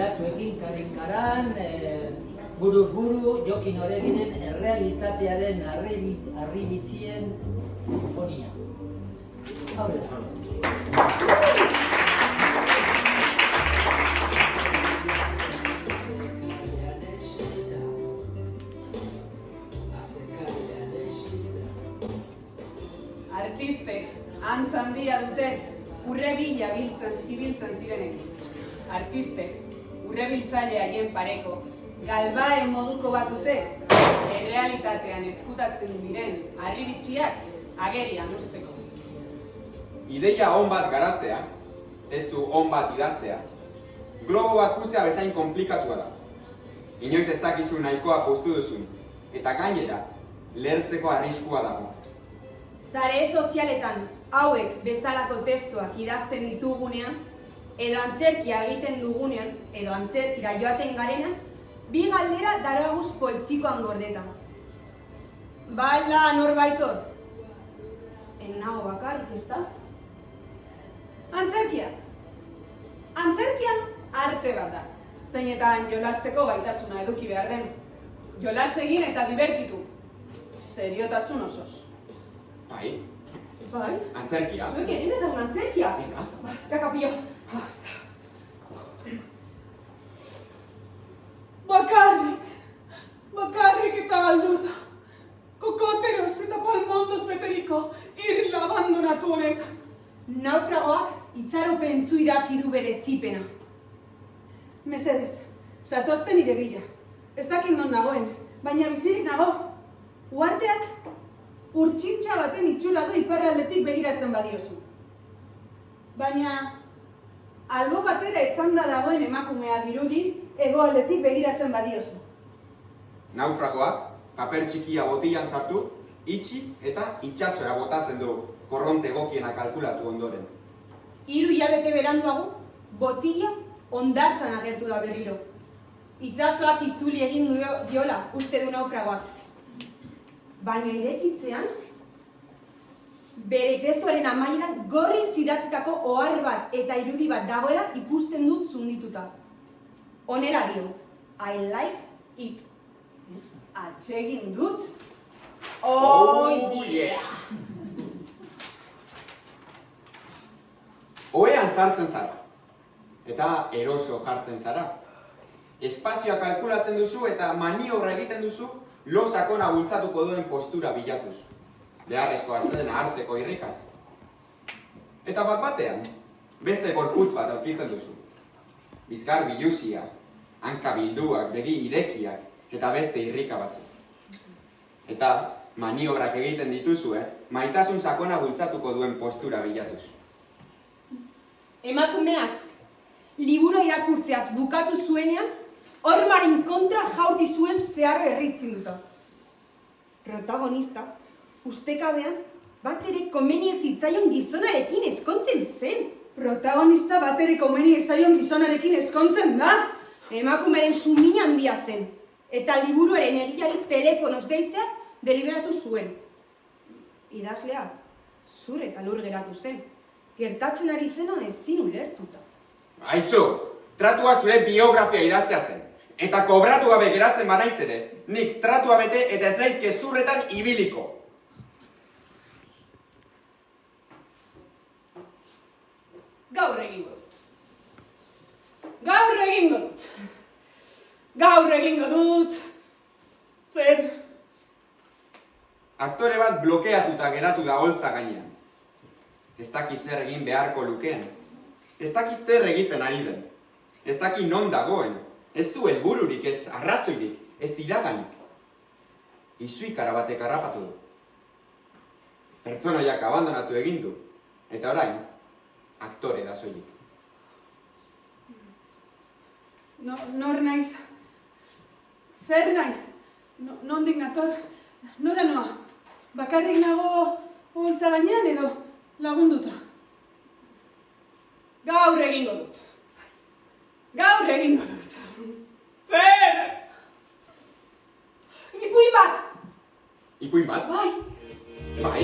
zuekin karin-karan, buruz buru, Jokin Oreginen errealitatearen harribitzien sinfonia. Aurrera. Artistek antz handia dute urre bila ibiltzen zirenekin. Artistek urrebiltzaile haien pareko galbaen moduko bat dute errealitatean eskutatzen diren harribitxiak agerian uzteko. Ideia on bat garatzea, testu on bat idaztea, globo bat puztea bezain komplikatua da. Inoiz ez dakizu nahikoa postu duzun, eta gainera, lehertzeko arriskua dago. Sare sozialetan hauek bezalako testuak idazten ditugunean, edo antzerkia egiten dugunean, edo antzerkira joaten garenan, bi galdera daraguz poltsikoan gordeta. Bala norbaitor? En nago bakarrik, ez da? Antzerkia. Antzerkia arte bat da. Zeinetan jolasteko gaitasuna eduki behar den. Jolas egin eta divertitu. Seriotasun osoz. Bai, Bai? antzerkia. Zuek egin ezagun antzerkia? Venga. Kakapio. Bakarrik eta galduta. Kokoteros eta palmondoz beteriko irla abandonatu honetan. Naufragoak itxaropentzu idatzi du bere txipena. Mesedez, zatozten nire bila. Ez dakit non nagoen, baina bizirik nago. Uarteak urtsintxa baten itxura du iparraldetik begiratzen badiozu. Baina, albo batera etzanda dagoen emakumea dirudi, hegoaldetik begiratzen badiozu. Naufragoak, paper txikia botilan sartu, itxi eta itxasora botatzen du korronte egokiena kalkulatu ondoren. 3 hilabete beranduago, botila hondartzan agertu da berriro. Itsasoak itzuli egin diola uste du naufragoak. Baina irekitzean, bere krezoaren amaieran gorri zidatzetako ohar bat eta irudi bat dagoela ikusten dut zundituta. Honela dio, I like it. Atsegin dut. Oh yeah! Ohean sartzen zara, eta eroso jartzen zara. Espazioa kalkulatzen duzu eta maniobra egiten duzu lo sakona bultzatuko duen postura bilatuz. Beharrezko hartzeko irrikaz. Eta bat-batean, beste gorputz bat aurkitzen duzu. Bizkar biluzia, hanka bilduak, begi irekiak eta beste irrika batzuk. Eta maniobrak egiten dituzue, maitasun sakona bultzatuko duen postura bilatuz. Emakumeak, liburu irakurtzeaz bukatu zuenean, hormaren kontra jaurti zuen zeharro erritzen duta. Protagonista, ustekabean, bat ere komeni ez zitzaion gizonarekin eskontzen zen. Protagonista bat ere komeni ez zaion gizonarekin eskontzen da. Emakumeren sumin handia zen, eta liburuaren egiari telefonoz deitzea deliberatu zuen. Idazlea, zur eta lur geratu zen. Gertatzen ari zena ezin ulertuta. Aizu, tratua zure biografia idaztea zen. Eta kobratu gabe geratzen banaiz ere, nik tratua bete eta ez naiz gezurretan ibiliko. Gaur egingo dut. Gaur egingo dut. Gaur egingo dut. Zer? Aktore bat blokeatuta geratu da holtza gainean. Ez dakit zer egin beharko lukeen. Ez dakit zer egiten ari den. Ez dakit non dagoen. Ez du helbururik, ez arrazoirik, ez iraganik. Izuikara batek harrapatu du. Pertsonaiak abandonatu egin du. Eta orain, aktore da soilik. Nor naiz? Zer naiz? Nondik nator? Nora noa? Bakarrik nago holtza gainean edo lagunduta? Gaur egingo dut. Gaur egingo dut. Zer? Ipuin bat! Ipuin bat? Bai! Bai?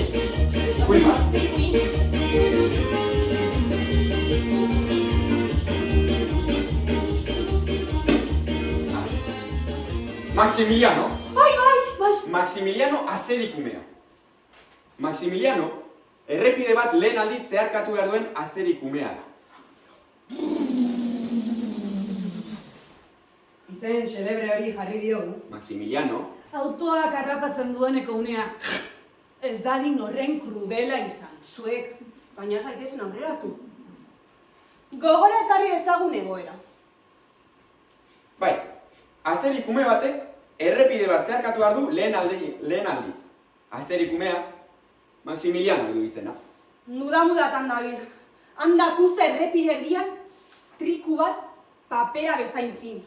Ipuin bat? Ipuin! Maximiliano. Bai. Maximiliano azerikumea. Maximiliano, errepide bat lehen aldiz zeharkatu behar duen azerikumea da. Izen xelebre hori jarri diogu. Maximiliano, Autoak harrapatzen dueneko unea. Ez dadin horren krudela izan. Zuek, baina zaitezen aurreratu. Gogora ekarri ezagun egoera. bai, azerikume batek errepide bat zeharkatu behar du lehen aldiz. Azerikumeak Maximiliano du izena. Mudatan dabil. Handakuza errepide erdian, triku bat papera bezain fin.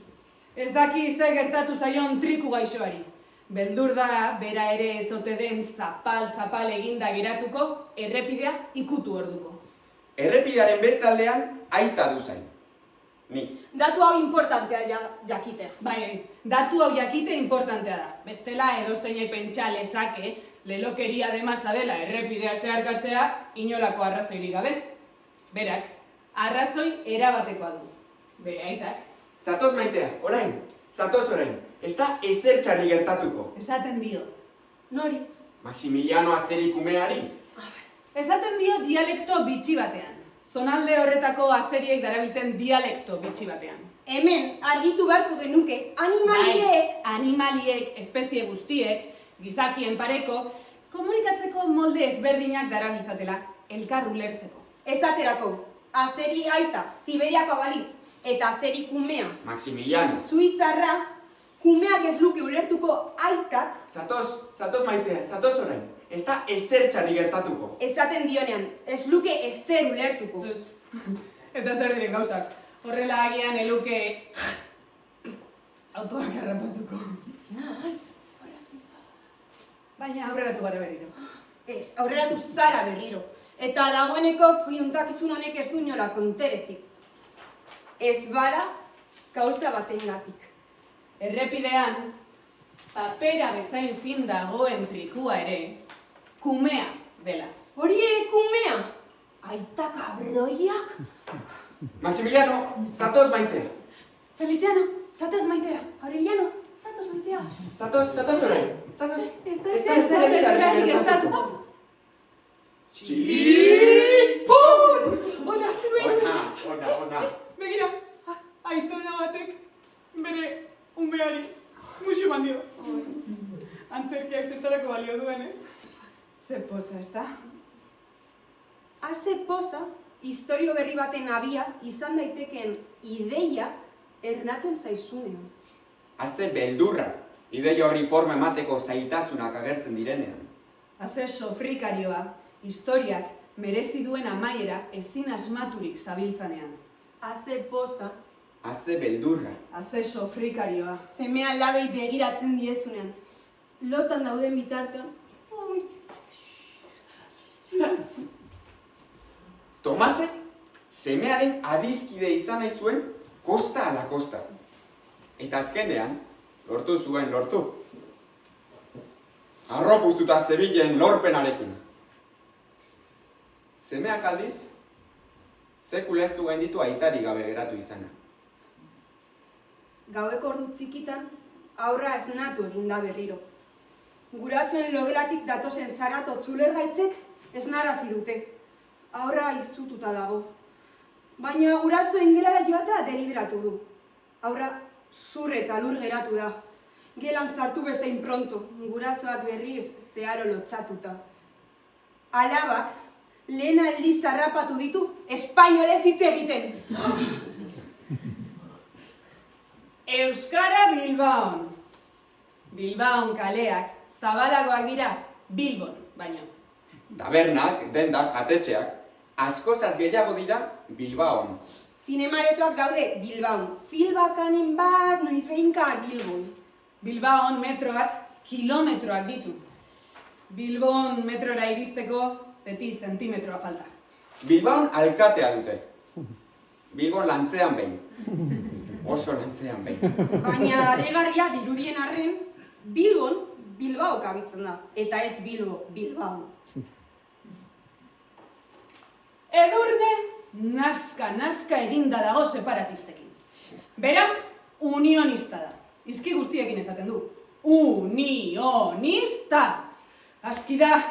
Ez daki ze gertatu zaion triku gaixoari. Beldur da, bera ere ez ote den zapal eginda geratuko, errepidea ikutu orduko. Errepidearen beste aldean aita du zain. Ni. Datu hau importantea jakitea. Bai, datu hau jakite importantea da. Bestela edozeinei pentsa lezake, lelokeria demasa dela errepidea zeharkatzea inolako arrazoirik gabe. Berak, arrazoi erabatekoa du. Bere aitak. Zatoz maitea, orain, zatoz orain. Ez da ezer txarri gertatuko. Esaten dio. Nori? Maximiliano azerikumeari. Esaten dio dialekto bitxi batean. Zonalde horretako azeriek darabilten dialekto bitxi batean. Hemen argitu beharko genuke animaliek... Bai, animaliek, espezie guztiek, gizakien pareko, komunikatzeko molde ezberdinak darabiltzatela, elkar ulertzeko. Esaterako, azeri aita, Siberiako balitz, eta azeri kumea. Maximiliano. Suitzarra, kumeak ez luke ulertuko aitak... Zatoz maitea, zatoz orain. Ez da ezer txarri gertatuko. Esaten dionean, ez luke ezer ulertuko. Eta zer diren gauzak, horrela agian eluke autoak harrapatuko. Baina aurreratu gara berriro. Ez, aurreratu zara berriro. Eta dagoeneko kontakizun honek ez du inolako interesik. Ez bada, gauza batengatik. Errepidean, papera bezain fin dagoen trikua ere, kumea dela. Hori ere kumea? Aita kabroiak? Maximiliano, zatoz maitea. Feliciano, zatoz maitea. Aureliano, zatoz maitea. Zatoz orain. Zatoz. Ez da ezer txarri gertatuko. Txizpun! Ona zuen! Ona. Begira, aitona batek bere umeari musu mandio. Antzerkiak zertarako balio duen, Ze poza, ez da? Haze poza, historio berri baten abia izan daitekeen ideia ernatzen zaizunean. Haze beldurra, ideia horri forma emateko zaitasunak agertzen direnean. Haze sofrikarioa, historiak merezi duen amaiera ezin asmaturik zabiltzanean. Haze poza, Haze beldurra. Haze sofrikarioa. seme alabei begiratzen diezunean. Lotan dauden bitartean, Tomasek semearen adizkide izan nahi zuen kosta ala kosta. Eta azkenean, lortu. Harropuztuta zebilen lorpenarekin. Semeak aldiz, sekula ez du gainditu aitari gabe geratu izana. gaueko ordu txikitan, aurra esnatu eginda berriro. Gurasoen logelatik datozen zarato tzulergaitzek esnarazi dute. Aurra izututa dago. Baina gurasoen gelara joatea deliberatu du. Aurra zur eta lur geratu da. Gelan sartu bezain pronto, gurasoak berriz zeharo lotzatuta. Alabak, lehen aldiz harrapatu ditu, espainolez hitz egiten. Euskara Bilbaon. Bilbaon kaleak zabalagoak dira Bilbon, baina. Tabernak, dendak, jatetxeak, askozaz gehiago dira Bilbaon. Zinemaretoak daude Bilbaon. Filbakanen bar noiz behinka Bilbon. Bilbaon metroak kilometroak ditu. Bilbon metrora iristeko beti zentimetroa falta. Bilbaon alkatea dute. Bilbon lantzean behin. Oso lantzean behin. Baina harrigarria dirudien arren, Bilbon Bilbao kabitzen da. Eta ez Bilbo, Bilbao. Edurne naska eginda dago separatistekin. Bera, unionista da. Izki guztiekin esaten du. Unionista! Aski da,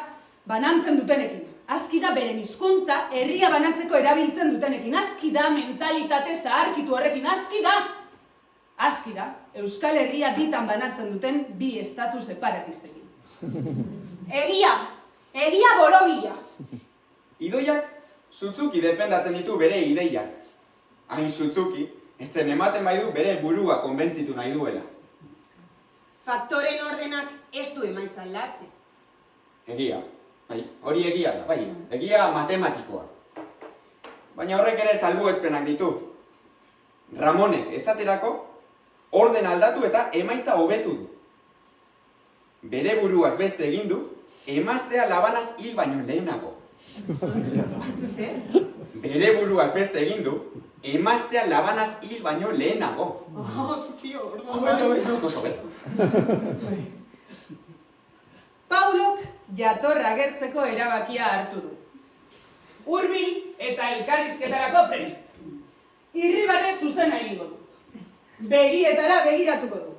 banantzen dutenekin. Aski da beren hizkuntza herria banatzeko erabiltzen dutenekin. Aski da mentalitate zaharkitu horrekin. Aski da! Aski da, Euskal Herria bitan banatzen duten bi estatu separatistekin. Egia borobila. Idoiak sutzuki defendatzen ditu bere ideiak. Hain sutzuki, ezen ematen baidu bere burua konbentzitu nahi duela. Faktoren ordenak ez du emaitza aldatzen. Egia, bai, hori egia da, bai, egia matematikoa. Baina horrek ere salbuespenak ditu. Ramonek esaterako orden aldatu eta emaitza hobetu du. Bere buruaz beste egin du, emaztea labanaz hil baino lehenago. Zer? Bere buruaz beste egin du, emaztea labanaz hil baino lehenago. Askoz hobeto. Paulok jatorra agertzeko erabakia hartu du. Hurbil eta elkarrizketarako prest. Irribarre zuzena egingo du. Begietara begiratuko du.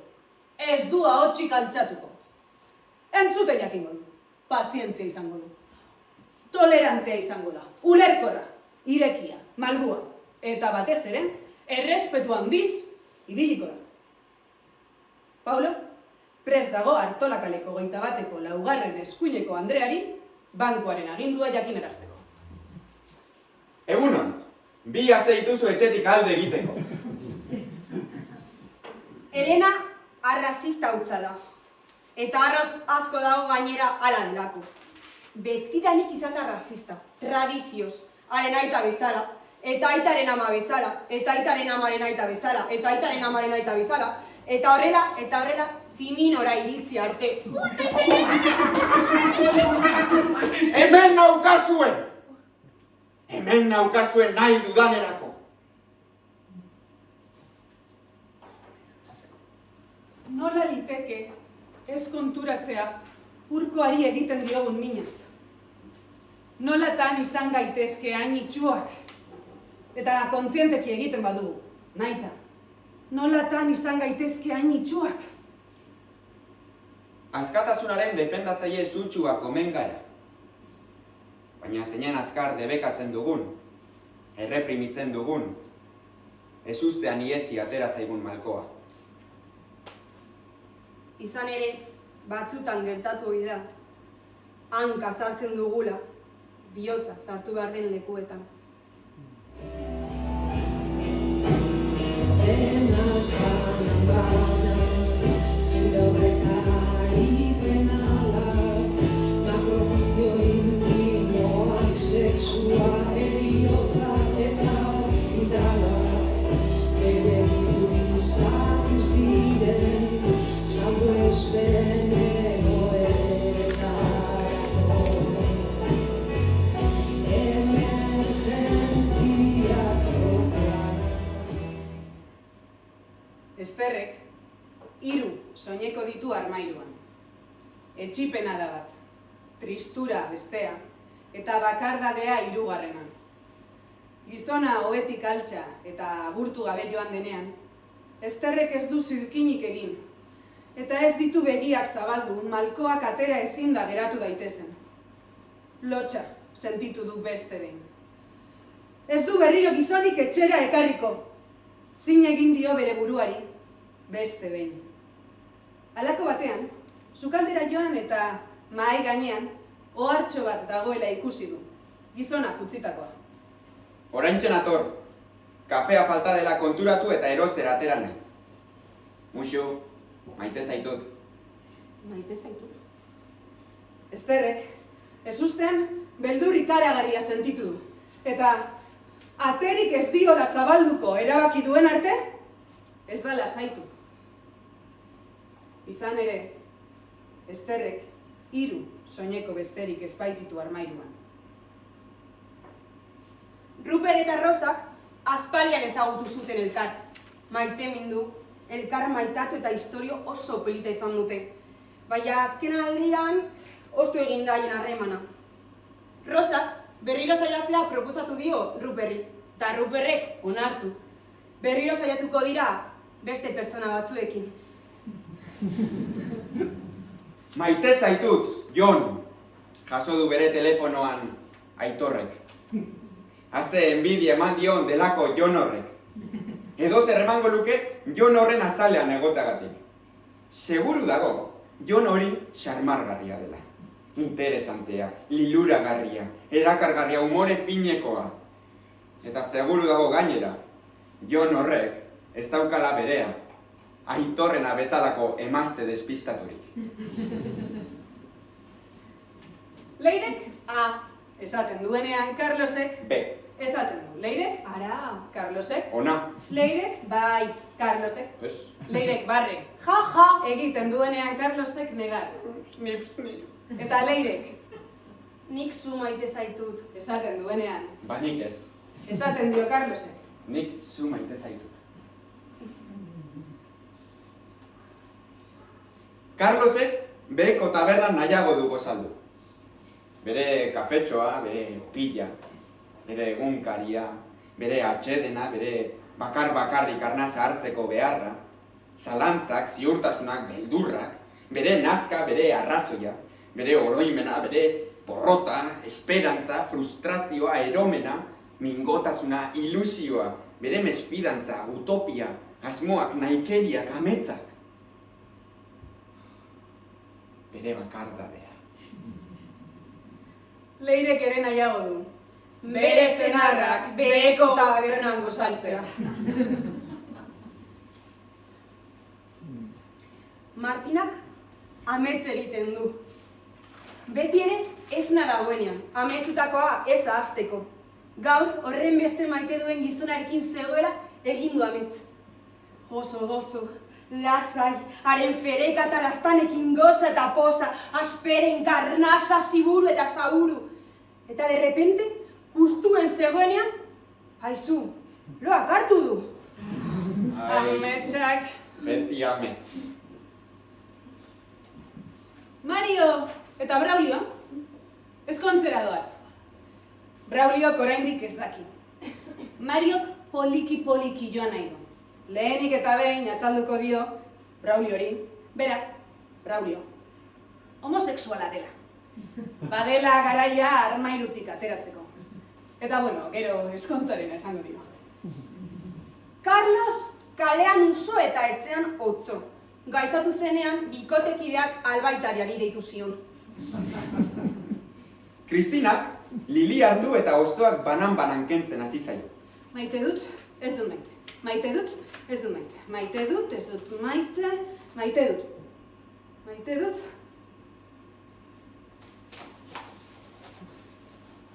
Ez du ahotsik altxatuko. Entzuten jakingo du. Pazientzia izango du. Tolerantea izango da. Ulerkorra, irekia, malgua. Eta batez ere, errespetu handiz, ibiliko da. Paulo, prest dago Artolakaleko 21ko 4. eskuineko Andreari bankuaren agindua jakinarazteko. Egunon, bi aste dituzu etxetik alde egiteko. Elena arrazista hutsa da. Eta arroz asko dago gainera ala delako. Betidanik izan da rasista, tradizioz, haren aita bezala, eta aitaren ama bezala, eta aitaren amaren aita bezala, eta aitaren amaren aita bezala, eta horrela, ziminora iritzi arte. Hemen naukazuen! Hemen naukazuen nahi dudanerako. Nola liteke ez konturatzea urkoari egiten diogun minaz. Nolatan izan gaitezke hain itxuak, eta kontzienteki egiten badugu, nahita. Nolatan izan gaitezke hain itxuak. Askatasunaren defendatzaile sutsuak omen gara. Baina zeinen azkar debekatzen dugun, erreprimitzen dugun, ez ustean iesi atera zaigun malkoa. Izan ere, batzutan gertatu hori da. Hanka sartzen dugula, bihotza sartu behar den lekuetan. Esterrek 3 soineko ditu armairuan. Etxipena da bat, tristura bestea, eta bakardadea 3. Gizona ohetik altxa eta agurtu gabe joan denean, Esterrek ez du zirkinik egin, eta ez ditu begiak zabaldu, malkoak atera ezin da geratu daitezen. Lotxa sentitu du beste behin. Ez du berriro gizonik etxera ekarriko, zin egin dio bere buruari, beste behin. Halako batean, sukaldera joan eta mahai gainean, ohartxo bat dagoela ikusi du, gizonak utzitakoa. Oraintzen ator, kafea falta dela konturatu eta erostera atera naiz. Muxu, maite zaitut. Maite zaitut. Esterrek, ez ustean, beldur ikaragarria sentitu du, eta aterik ez diola zabalduko erabaki duen arte, ez da lasaitu. Izan ere, Esterrek 3 soineko besterik ez baititu armairuan. Ruper eta Rosak aspaldian ezagutu zuten elkar. Maitemindu, elkar maitatu eta historio oso polita izan dute. Baina azken aldian, ostu egin daien harremana. Rosak berriro saiatzea proposatu dio Ruperri, eta Ruperrek onartu. Berriro saiatuko dira beste pertsona batzuekin. Maite zaitut, Jon, jaso du bere telefonoan Aitorrek. Azte enbidia eman dion delako Jon horrek. Edo zer emango luke Jon horren azalean egotagatik. Seguru dago, Jon hori xarmargarria dela. Interesantea, liluragarria, erakargarria, umore finekoa. Eta seguru dago gainera, Jon horrek ez daukala berea, Aitorrena bezalako emazte despistaturik. Leirek A. Esaten duenean Carlosek B. esaten du. Leirek Ara, Carlosek. Ona. Leirek bai, Carlosek. Ez. Leirek barre. ja. Egiten duenean Carlosek negar. Snif, snif. Eta Leirek Nik zu maite zaitut. esaten duenean. Banik ez. Esaten dio Carlosek. Nik zu maite zaitut. Carlosek beheko tabernan nahiago du gozaldu. Bere kafetxoa, bere pila, bere egunkaria, bere atxedena, bere bakar-bakarrik arnaza hartzeko beharra, zalantzak, ziurtasunak, beldurrak, bere nazka, bere arrazoia, bere oroimena, bere porrota, esperantza, frustrazioa, eromena, mingotasuna, ilusioa, bere mesfidantza, utopia, asmoak, naikeriak, ametzak. Bere bakardadea. Leirek ere nahiago du. Bere senarrak beheko tabernan gozaltzea. Martinak amets egiten du. Beti ere esna dagoenean, amestutakoa ez ahazteko. Gaur horren beste maite duen gizonarekin zegoela egin du amets. Gozo, lasai, haren fereka eta lastanekin goza eta poza, asperen, karnasa, ziburu eta zauru. Eta de repente, guztuen zegoenean, haizu, loak hartu du. Ametsak. Beti amets. Mario eta Braulio ezkontzera doaz. Brauliok oraindik ez daki. Mariok poliki joan nahi du. Lehenik eta behin azalduko dio Brauliori, bera, Braulio, homosexuala dela. Badela garaia armairutik ateratzeko. Eta bueno, gero ezkontzaren esango dio. Carlos kalean uso eta etxean otso. Gaizatu zenean, bikotekideak albaitariari deitu zion. Kristinak Lili hartu eta hostoak banan-banan kentzen hasi zaio. Maite dut, ez dut maite. Maite dut, ez dut maite. Maite dut, ez dut maite. Maite dut. Maite dut.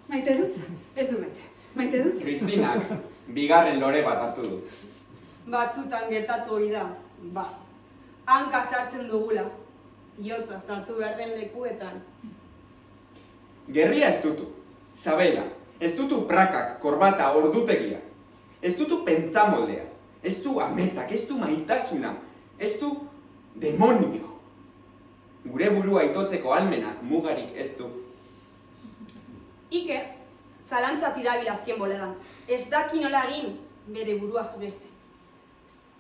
Maite dut, ez dut maite. Maite dut. Kristinak bigarren lore bat hartu du. Batzutan gertatu hori da, ba. Hanka sartzen dugula, jotza sartu behar den lekuetan. Gerria ez dutu, zabela, ez dutu prakak, korbata, ordutegia. Ez dutu pentsamoldea, ez du ametzak, ez du maitasuna, ez du demonio. Gure burua itotzeko almenak mugarik ez du. Iker, zalantzati dabil azken boledan. Ez daki nola egin bere buruaz beste.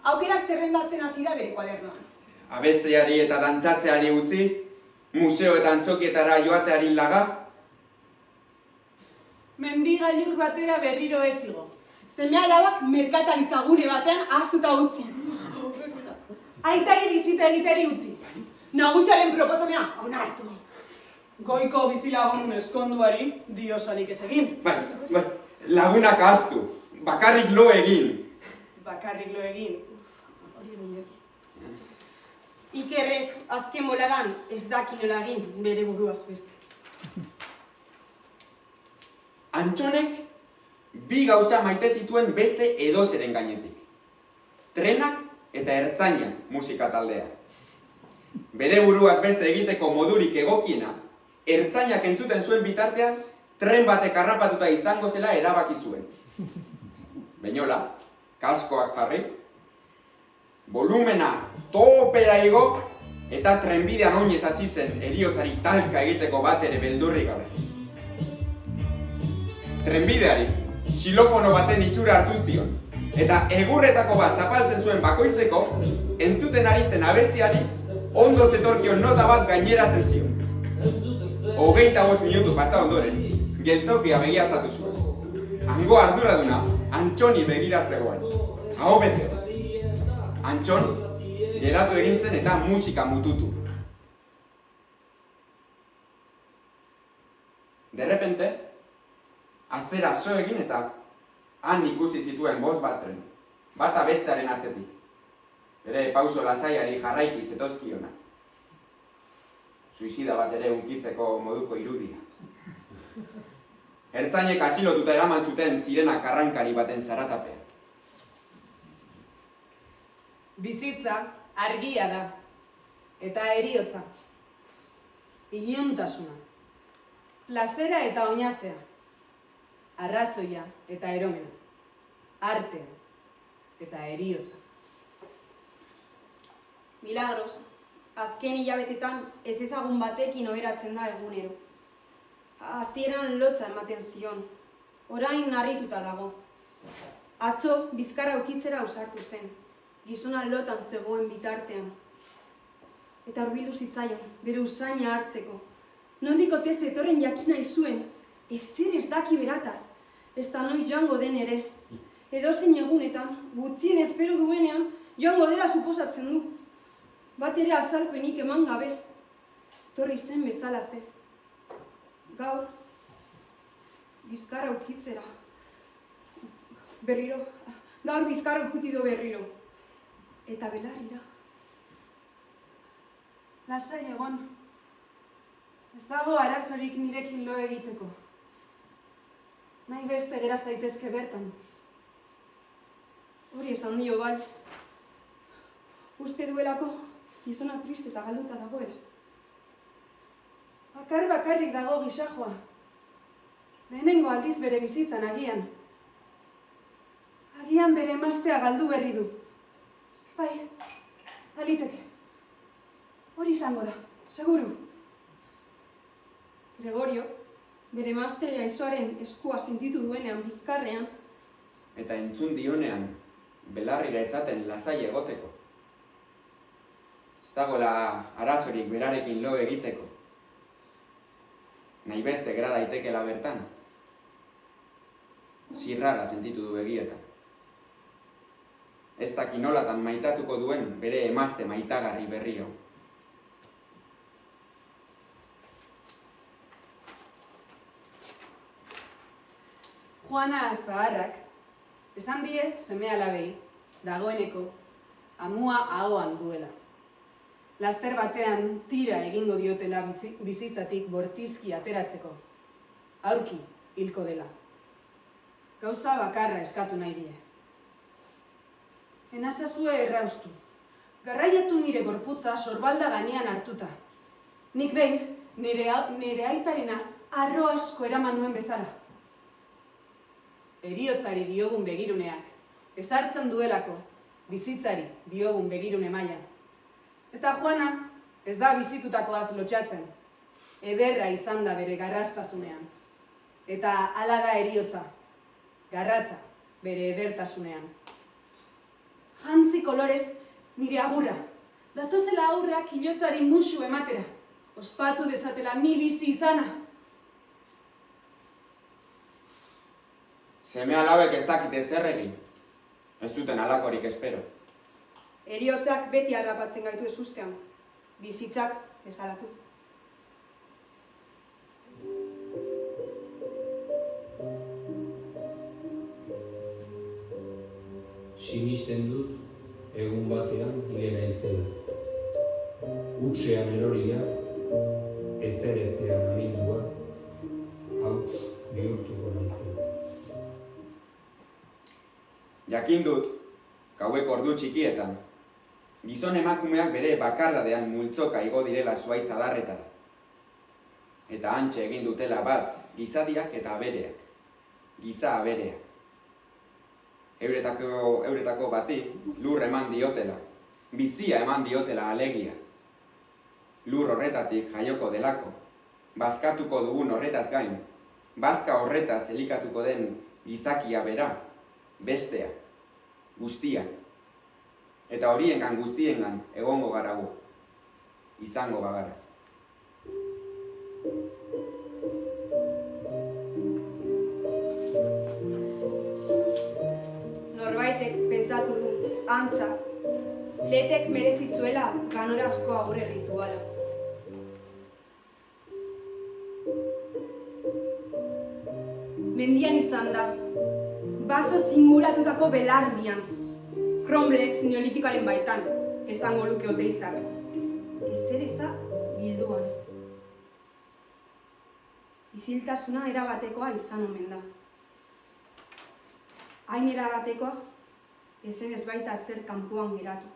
Aukerak zerrendatzen hasi da bere kuadernoan. Abesteari eta dantzatzeari utzi, museo eta antzokietara joateari laga. Mendigailur batera berriro ez igo. Seme alabak merkataritza gune batean ahaztuta utzi. Aitari bizita egiteri utzi. Nagusiaren proposamena onartu. Goiko bizilagun eskonduari diosarik ez egin. Bai, lagunak ahaztu, bakarrik lo egin. Bakarrik lo egin. Ikerrek azken boladan ez daki nola egin bere buruaz beste. Antxonek bi gauza maite zituen beste edozeren gainetik. Trenak eta ertzainak musika taldea. Bere buruaz beste egiteko modurik egokiena, ertzainak entzuten zuen bitartean, tren batek harrapatuta izango zela erabaki zuen. Beñola, kaskoak jarri, volumena topera igo, eta trenbidean oinez hasi zen heriotzari talka egiteko bat ere beldurrik gabe. Trenbideari xilofono baten itxura hartu zion, eta egurretako bat zapaltzen zuen bakoitzeko, entzuten ari zen abestiari ondo zetorkion nota bat gaineratzen zion. 25 minutu pasa ondoren, geltokia begiaztatu zuen. Hango arduraduna Antxoni begira zegoen. Aho bete. Antxon geratu egin zen eta musika mututu. Derrepente, atzera so egin eta han ikusi zituen bost bat tren, bata bestearen atzetik. Bere pauso lasaiari jarraiki zetozkiona. Suizida bat ere hunkitzeko moduko irudia. Ertzainek atxilotuta eraman zuten sirena karrankari baten zaratapean. Bizitza argia da, eta heriotza. Iluntasuna. Plazera eta oinazea. Arrazoia eta eromena. Artea eta heriotza. Milagros, azken hilabetetan ez ezagun batekin oheratzen da egunero. Hasieran lotza ematen zion, orain harrituta dago. Atzo bizkarra ukitzera ausartu zen, gizona lotan zegoen bitartean. Eta hurbildu zitzaion, bere usaina hartzeko. Nondik ote zetorren jakin nahi zuen, ezer ez daki berataz, ez da noiz joango den ere. Edozein egunetan, gutxien espero duenean, joango dela suposatzen du. Bat ere azalpenik eman gabe, torri zen bezala ze. Gaur, bizkarra ukitzera. Berriro, gaur bizkarra ukutido berriro. Eta belarrira. Lasai egon. Ez dago arazorik nirekin lo egiteko. Nahi beste gera zaitezke bertan. Hori esan dio bai. Uste duelako, gizona triste eta galduta dagoela. Bakarrik dago gisajoa. Lehenengo aldiz bere bizitzan agian. Agian bere emaztea galdu berri du. Bai, aliteke. Hori izango da, seguru. Gregorio, bere emazte gaixoaren eskua sentitu duenean bizkarrean. Eta entzun dionean, belarrira ezaten lasai egoteko. Ez dagoela arazorik berarekin lo egiteko. Nahi beste gera daitekela bertan. Zirrara sentitu du begietan. Ez daki nolatan maitatuko duen bere emazte maitagarri berrio. Juana zaharrak, esan die seme alabei, dagoeneko, amua ahoan duela. Laster batean tira egingo diotela bizitzatik bortizki ateratzeko. Aurki hilko dela. Gauza bakarra eskatu nahi die. Enazazue erraustu. Garraiatu nire gorputza sorbalda gainean hartuta. Nik behin nire aitarena arro asko eraman nuen bezala. Heriotzari diogun begiruneak, ezartzen duelako, bizitzari diogun begirune maila. Eta Juana ez da bizitutakoaz lotxatzen, ederra izan da bere garrastasunean. Eta hala da heriotza, garratza bere edertasunean. Jantzi kolorez nire agurra, datozela aurrak hilotzari musu ematera, ospatu dezatela ni bizi izana. Seme alabek ez dakite zer egin. Ez zuten halakorik espero. Heriotzak beti harrapatzen gaitu ezustean, bizitzak esalatu. Sinisten dut, egun batean hile naizela. Hutsean eroria, ezer ezean amildua, hauts bihurtuko naizela. Jakin dut, gaueko ordu txikietan, gizon emakumeak bere bakardadean multzoka igo direla zuaitz adarretara. Eta hantxe egin dutela bat, gizadiak eta abereak. Giza abereak. Euretako bati lur eman diotela, bizia eman diotela alegia. Lur horretatik jaioko delako, bazkatuko dugun horretaz gain, bazka horretaz elikatuko den gizakia bera, bestea, guztia. Eta horiengan guztiengan egongo gara gu. izango bagara. Norbaitek pentsatu du, antza, letek merezi zuela ganorazko agure rituala. Mendian izan da, baso singuratutako belardian, Cromlech neolitikoaren baitan, esango luke Oteizak. Ezereza bilduan. Iziltasuna erabatekoa izan omen da. Hain erabatekoa, ezen ez baita ezer kanpoan geratu.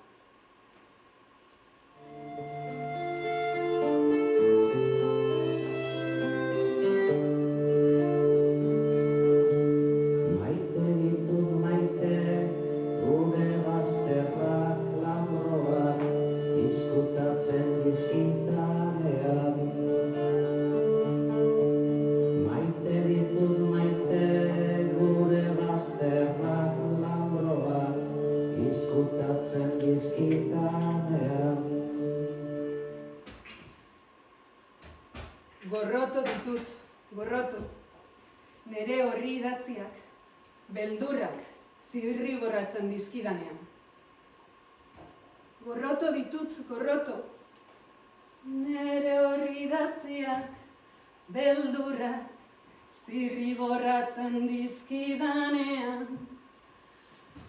Maite ditut maite, gure bazterrak labroak, izkutatzen dizkitanean. Maite ditut maite, gure bazterrak labroak, izkutatzen dizkitanean. Gorroto ditut, gorroto. Nere horri idatziak, beldurrak zirriborratzen dizkidanean. Gorroto ditut, gorroto. Nere horri idatziak, beldurrak zirriborratzen dizkidanean.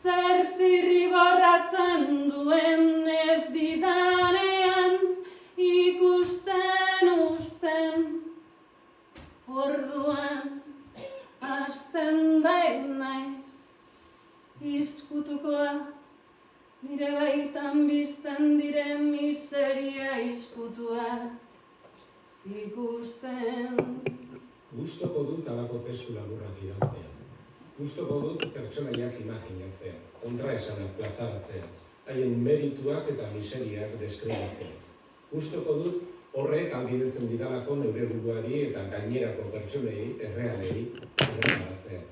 Zer zirriborratzen duen ez didanean, ikusten usten, orduan hasten bait naiz, izkutukoa, nire baitan bizten diren miseria izkutua, ikusten. Gustoko dut alako testu laburrak idaztea. Gustoko dut pertsonaiak imaginatzea, kontraesanak plazaratzea, haien merituak eta miseriak deskribatzea. Gustoko dut horrek ahalbidetzen didalako neure buruari eta gainerako pertsonei, errealei, errebalatzea.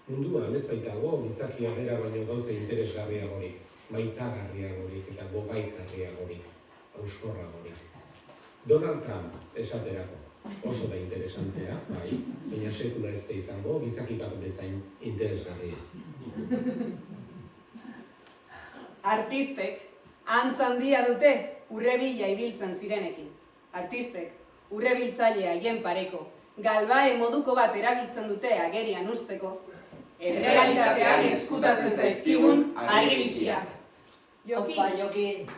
Munduan ez baitago gizakia bera baino gauza interesgarriagorik, maitagarriagorik eta gogaikarriagorik, auskorragorik. Donald Trump esaterako. Oso da interesantea, bai, baina sekula ez da izango gizaki bat bezain interesgarria. Artistek antz handia dute urrebila ibiltzen zirenekin. Artistek urrebiltzailea haien pareko, galbae moduko bat erabiltzen dute agerian usteko, errealitatean eskutatzen zaizkigun argibitxiak. Opa, Jokin.